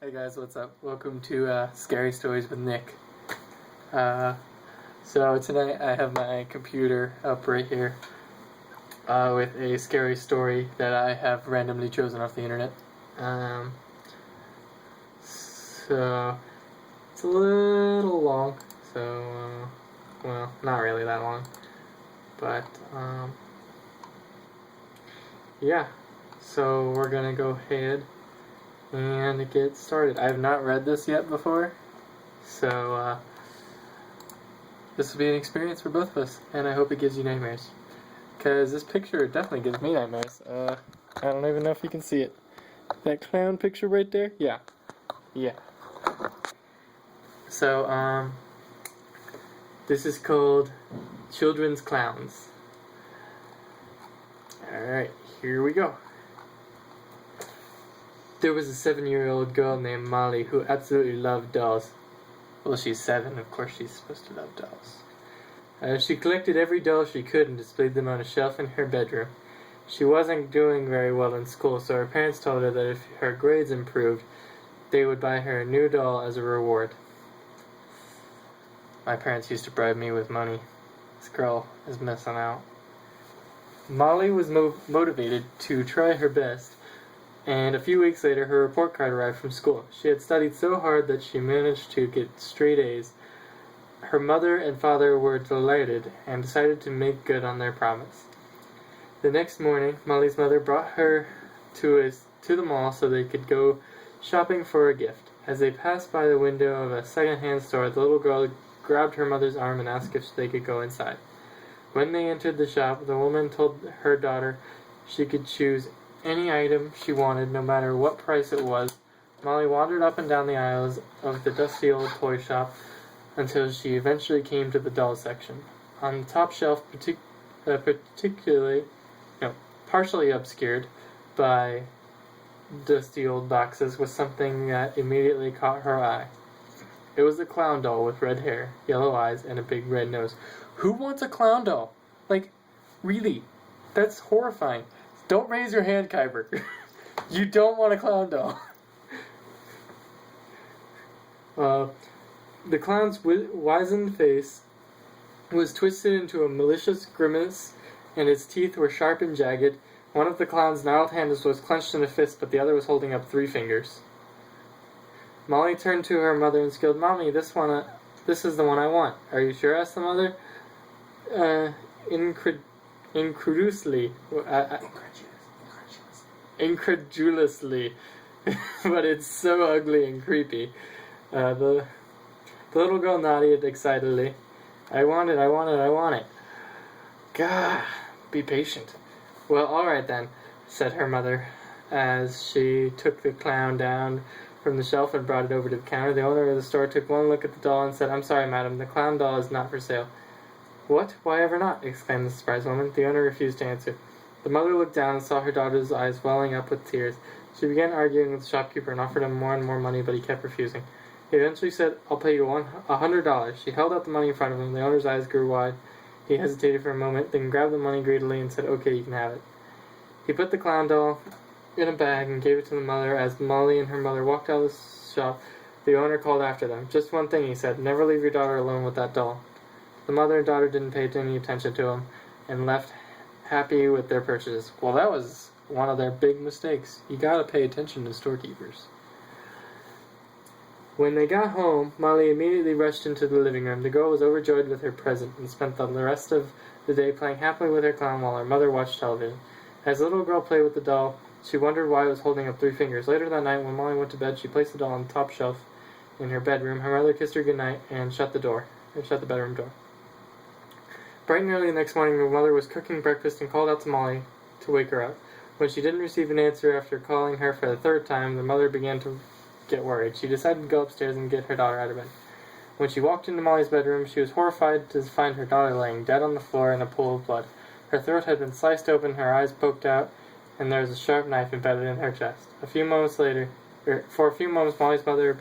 Hey guys, what's up? Welcome to Scary Stories with Nick. So tonight I have my computer up right here with a scary story that I have randomly chosen off the internet. So it's a little long, so well, not really that long, but yeah. So we're gonna go ahead and get started. I have not read this yet before, so this will be an experience for both of us, and I hope it gives you nightmares. Because this picture definitely gives me nightmares. I don't even know if you can see it. That clown picture right there? Yeah. Yeah. So, this is called Children's Clowns. Alright, here we go. There was a 7-year-old girl named Molly who absolutely loved dolls. Well, she's 7, of course she's supposed to love dolls. She collected every doll she could and displayed them on a shelf in her bedroom. She wasn't doing very well in school, so her parents told her that if her grades improved, they would buy her a new doll as a reward. My parents used to bribe me with money. This girl is missing out. Molly was motivated to try her best, and a few weeks later her report card arrived from school. She had studied so hard that she managed to get straight A's. Her mother and father were delighted and decided to make good on their promise. The next morning, Molly's mother brought her to the mall so they could go shopping for a gift. As they passed by the window of a second-hand store, the little girl grabbed her mother's arm and asked if they could go inside. When they entered the shop, the woman told her daughter she could choose any item she wanted, no matter what price it was. Molly wandered up and down the aisles of the dusty old toy shop until she eventually came to the doll section. On the top shelf, partially obscured by dusty old boxes, was something that immediately caught her eye. It was a clown doll with red hair, yellow eyes, and a big red nose. Who wants a clown doll? Like, really? That's horrifying. Don't raise your hand, Kyber. You don't want a clown doll. The clown's wizened face was twisted into a malicious grimace, and its teeth were sharp and jagged. One of the clown's gnarled hands was clenched in a fist, but the other was holding up 3 fingers. Molly turned to her mother and squealed, "Mommy, this is the one I want." "Are you sure?" asked the mother. Incredulously. But it's so ugly and creepy. The little girl nodded excitedly. I want it. God, be patient." "Well, alright then," said her mother, as she took the clown down from the shelf and brought it over to the counter. The owner of the store took one look at the doll and said, "I'm sorry, madam, the clown doll is not for sale." "What? Why ever not?" exclaimed the surprised woman. The owner refused to answer. The mother looked down and saw her daughter's eyes welling up with tears. She began arguing with the shopkeeper and offered him more and more money, but he kept refusing. He eventually said, "I'll pay you $100. She held out the money in front of him. The owner's eyes grew wide. He hesitated for a moment, then grabbed the money greedily and said, "Okay, you can have it." He put the clown doll in a bag and gave it to the mother. As Molly and her mother walked out of the shop, the owner called after them. "Just one thing," he said. "Never leave your daughter alone with that doll." The mother and daughter didn't pay any attention to him and left happy with their purchases. Well, that was one of their big mistakes. You gotta pay attention to storekeepers. When they got home, Molly immediately rushed into the living room. The girl was overjoyed with her present and spent the rest of the day playing happily with her clown while her mother watched television. As the little girl played with the doll, she wondered why it was holding up 3 fingers. Later that night, when Molly went to bed, she placed the doll on the top shelf in her bedroom. Her mother kissed her goodnight and shut the bedroom door. Bright and early the next morning, the mother was cooking breakfast and called out to Molly to wake her up. When she didn't receive an answer after calling her for the 3rd time, the mother began to get worried. She decided to go upstairs and get her daughter out of bed. When she walked into Molly's bedroom, she was horrified to find her daughter laying dead on the floor in a pool of blood. Her throat had been sliced open, her eyes poked out, and there was a sharp knife embedded in her chest. For a few moments, Molly's mother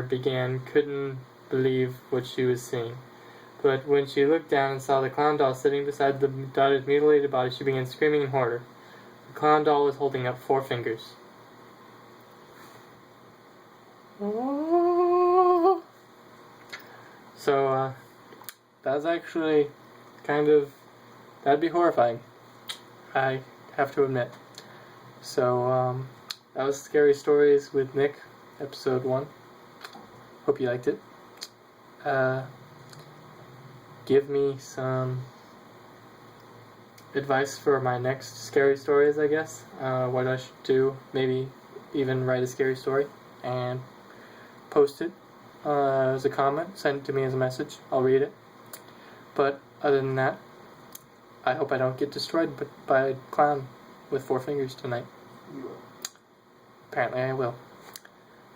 couldn't believe what she was seeing. But when she looked down and saw the clown doll sitting beside the daughter's mutilated body, she began screaming in horror. The clown doll is holding up 4 fingers. So, that's actually that'd be horrifying, I have to admit. So, that was Scary Stories with Nick, episode 1. Hope you liked it. Give me some advice for my next scary stories, I guess. What I should do, maybe even write a scary story and post it as a comment, send it to me as a message. I'll read it. But other than that, I hope I don't get destroyed by a clown with 4 fingers tonight. You will. Apparently I will.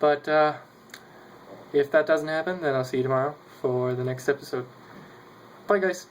But if that doesn't happen, then I'll see you tomorrow for the next episode. Bye, guys.